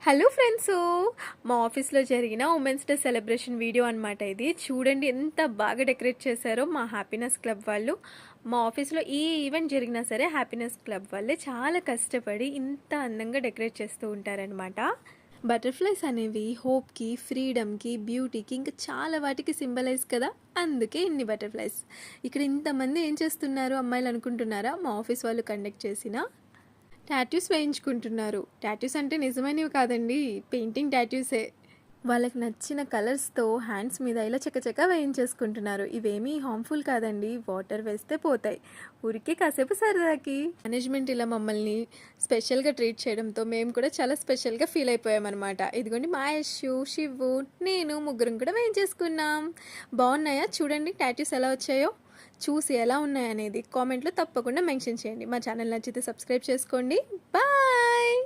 Hello friends, మా ఆఫీస్లో జరిగిన ఉమెన్స్ డే సెలబ్రేషన్ వీడియో అనమాట ఇది. చూడండి ఎంత బాగా డెకరేట్ చేశారో మా హ్యాపీనెస్ క్లబ్ వాళ్ళు. మా ఆఫీస్లో ఈ ఈవెంట్ జరిగినా సరే హ్యాపీనెస్ క్లబ్ వాళ్ళే చాలా కష్టపడి ఇంత అందంగా డెకరేట్ చేస్తూ ఉంటారనమాట. బటర్ఫ్లైస్ అనేవి హోప్కి, ఫ్రీడమ్కి, బ్యూటీకి ఇంకా చాలా వాటికి సింబలైజ్ కదా, అందుకే ఇన్ని బటర్ఫ్లైస్. ఇక్కడ ఇంతమంది ఏం చేస్తున్నారు అమ్మాయిలు అనుకుంటున్నారా? మా ఆఫీస్ వాళ్ళు కండక్ట్ చేసిన టాటూస్ వేయించుకుంటున్నారు. టాటూస్ అంటే నిజమైనవి కాదండి, పెయింటింగ్ టాటూసే. వాళ్ళకి నచ్చిన కలర్స్తో హ్యాండ్స్ మీద ఇలా చకచక వేయించేసుకుంటున్నారు. ఇవేమీ హార్మ్ఫుల్ కాదండి, వాటర్ వేస్తే పోతాయి, ఊరికే కాసేపు సరదాకి. మేనేజ్మెంట్ ఇలా మమ్మల్ని స్పెషల్గా ట్రీట్ చేయడంతో మేము కూడా చాలా స్పెషల్గా ఫీల్ అయిపోయామన్నమాట. ఇదిగోండి మా యశు, శివు, నేను ముగ్గురం కూడా వేయించేసుకున్నాం. బాగున్నాయా? చూడండి టాటూస్ ఎలా వచ్చాయో. చూసి ఎలా ఉన్నాయనేది కామెంట్లో తప్పకుండా మెన్షన్ చేయండి. మా ఛానల్ నచ్చితే సబ్స్క్రైబ్ చేసుకోండి. బాయ్.